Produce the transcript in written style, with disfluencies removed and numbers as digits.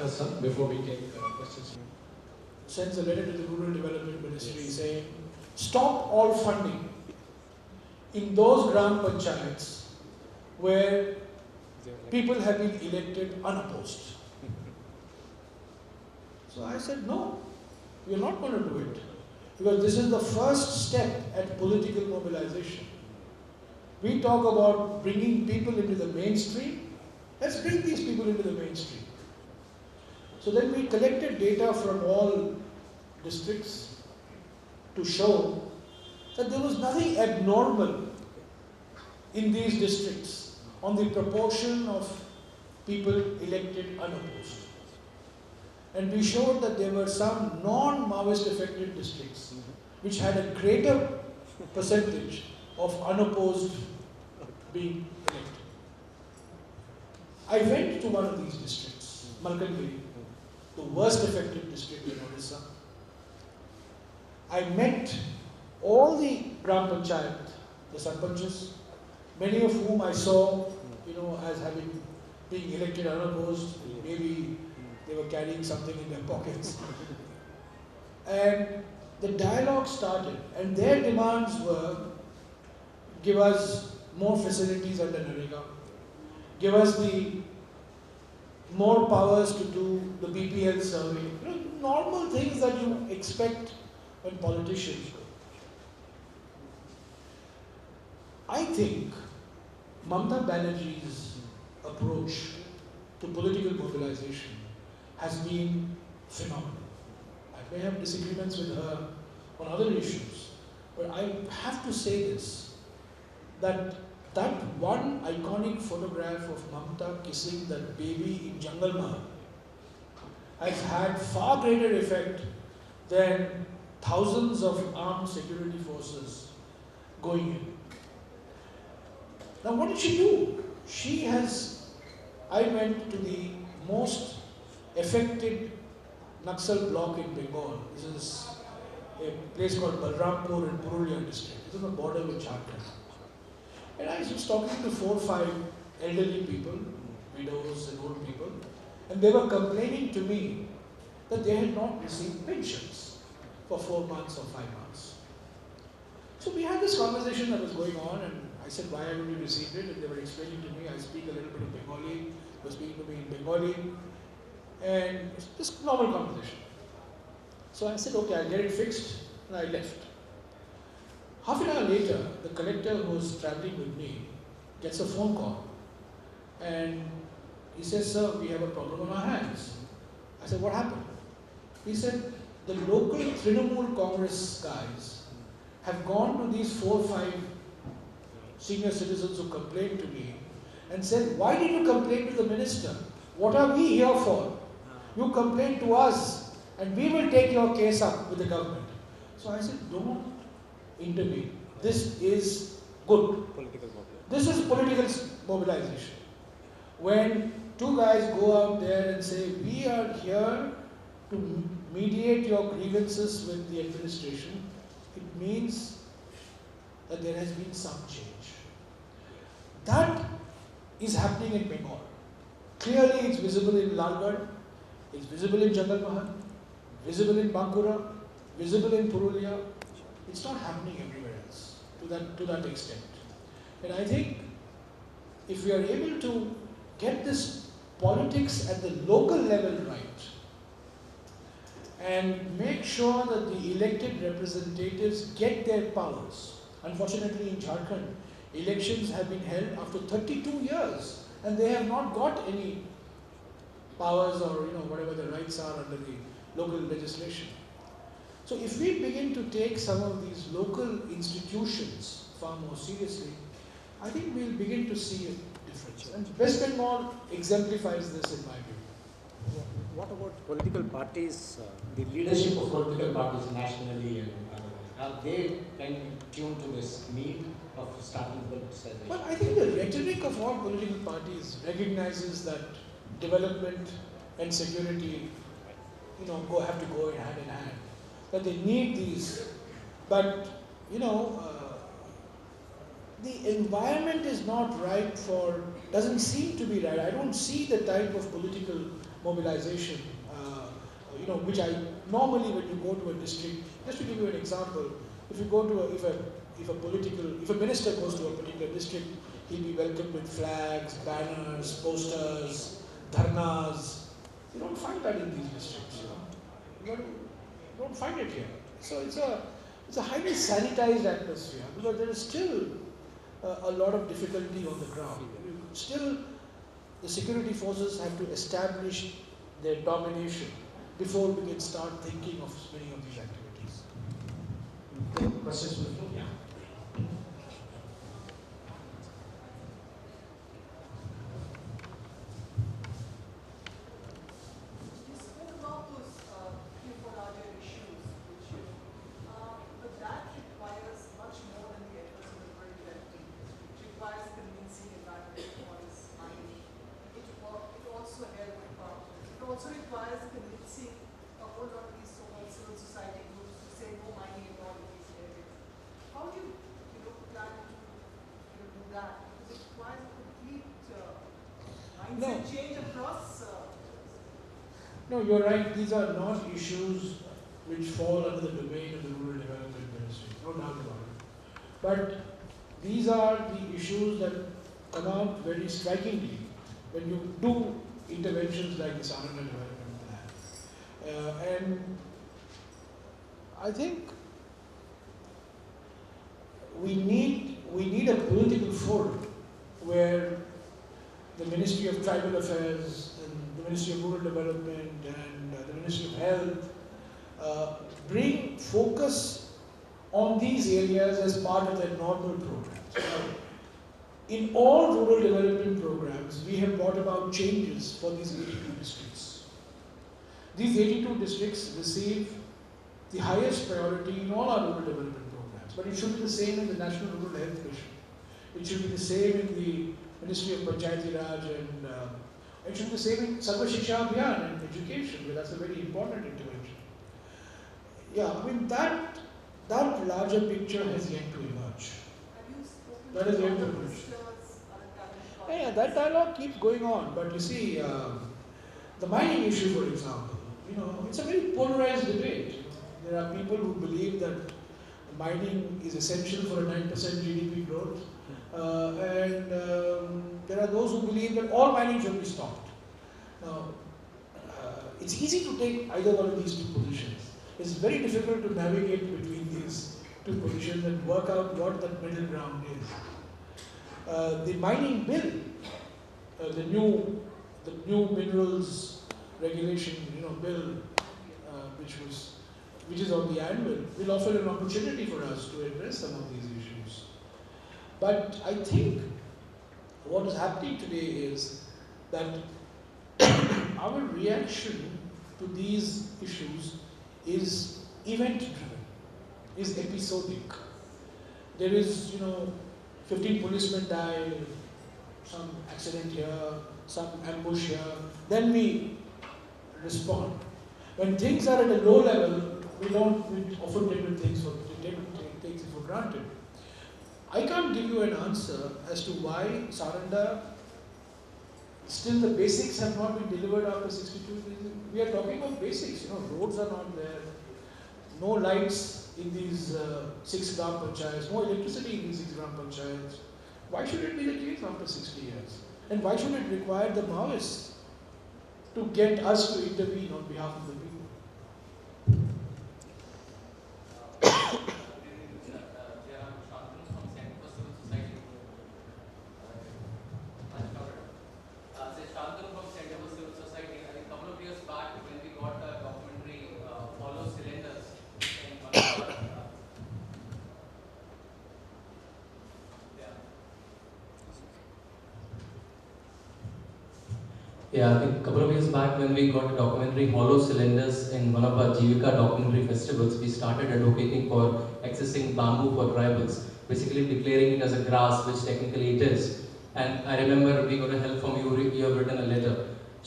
Yes, sir. Before we take questions. Sends a letter to the Rural Development Ministry saying, stop all funding in those gram panchayats where people have been elected unopposed. So I said, no, we are not going to do it. Because this is the first step at political mobilization. We talk about bringing people into the mainstream. Let's bring these people into the mainstream. So then we collected data from all districts to show that there was nothing abnormal in these districts on the proportion of people elected unopposed. And we showed that there were some non-Maoist affected districts which had a greater percentage of unopposed being elected. I went to one of these districts, Malkangiri, the worst affected district in Odisha. I met all the Gram Panchayat, the Sarpanchas, many of whom I saw, as having been elected unopposed. Maybe they were carrying something in their pockets. And the dialogue started, and their demands were, give us more facilities under Narega, give us the more powers to do the BPL survey. Normal things that you expect when politicians go. I think Mamata Banerjee's approach to political mobilization has been phenomenal. I may have disagreements with her on other issues, but I have to say this, that one iconic photograph of Mamata kissing that baby in Jungle Mahal has had far greater effect than thousands of armed security forces going in. Now what did she do? I went to the most affected Naxal block in Bengal. This is a place called Balrampur in Purulia district. It's on the border with Jharkhand. And I was talking to 4 or 5 elderly people, widows and old people, and they were complaining to me that they had not received pensions for 4 months or 5 months. So we had this conversation that was going on, and I said, why haven't you received it? And they were explaining to me, I speak a little bit of Bengali, they were speaking to me in Bengali, and it's just normal conversation. So I said, okay, I'll get it fixed, and I left. Half an hour later, the collector who was traveling with me gets a phone call, and he says, sir, we have a problem on our hands. I said, what happened? He said, the local Trinamool Congress guys have gone to these 4 or 5 senior citizens who complained to me and said, why did you complain to the minister? What are we here for? You complain to us and we will take your case up with the government. So I said, don't intervene. This is good. This is political mobilization. When 2 guys go out there and say, we are here to mediate your grievances with the administration, it means that there has been some change. That is happening in Bengal. Clearly it's visible in Lalgarh, it's visible in Jungle Mahal, visible in Bankura, visible in Purulia. It's not happening everywhere else to that extent. And I think if we are able to get this politics at the local level right, and make sure that the elected representatives get their powers. Unfortunately in Jharkhand, elections have been held after 32 years and they have not got any powers or whatever the rights are under the local legislation. So if we begin to take some of these local institutions far more seriously, I think we'll begin to see a difference. And West Bengal exemplifies this in my view. What about political parties, the leadership of political parties nationally and otherwise? Are they kind of tuned to this need of starting politicization? Well, I think the rhetoric of all political parties recognizes that development and security, have to go hand in hand. That they need these, but the environment is not right doesn't seem to be right. I don't see the type of political mobilization, which I normally when you go to a district, just to give you an example, if you go to if a minister goes to a particular district, he'll be welcomed with flags, banners, posters, dharnas. You don't find that in these districts, you don't find it here. So it's a highly sanitized atmosphere because there is still a lot of difficulty on the ground. Still, the security forces have to establish their domination before we can start thinking of many of these activities. Questions from the floor? Yeah. Also requires convincing a whole lot of these so-called civil society groups to say no mining at all in these areas. How do you plan to do that? Because it requires a complete mindset change across. No, you're right. These are not issues which fall under the domain of the Rural Development Ministry. No doubt about it. But these are the issues that come out very strikingly when you do interventions like the Sananda Development Plan. And I think we need a political forum where the Ministry of Tribal Affairs and the Ministry of Rural Development and the Ministry of Health bring focus on these areas as part of their normal programs. In all rural development programs, we have brought about changes for these 82 districts. These 82 districts receive the highest priority in all our rural development programs, but it should be the same in the National Rural Health Mission. It should be the same in the Ministry of Panchayati Raj, and it should be the same in Sarva Shiksha Abhiyan and education, because that's a very important intervention. Yeah, I mean that larger picture has yet to emerge. That is yet to emerge. Yeah, that dialogue keeps going on, but you see, the mining issue, for example, it's a very polarized debate. There are people who believe that mining is essential for a 9% GDP growth, and there are those who believe that all mining should be stopped. Now, it's easy to take either one of these two positions. It's very difficult to navigate between these two positions and work out what that middle ground is. The mining bill, the new minerals regulation, bill, which is on the anvil, will offer an opportunity for us to address some of these issues. But I think what is happening today is that our reaction to these issues is event-driven, is episodic. There is, 15 policemen die, some accident here, some ambush here, then we respond. When things are at a low level, we often take things for granted. I can't give you an answer as to why Sananda, still the basics have not been delivered after 62 days. We are talking of basics, roads are not there, no lights in these 6 gram panchayats, no electricity in these 6 gram panchayats. Why should it be the case after 60 years? And why should it require the Maoists to get us to intervene on behalf of the people? Yeah, I think a couple of years back when we got a documentary Hollow Cylinders in one of our Jivika documentary festivals, we started advocating for accessing bamboo for tribals, basically declaring it as a grass, which technically it is. And I remember we got a help from you, you have written a letter.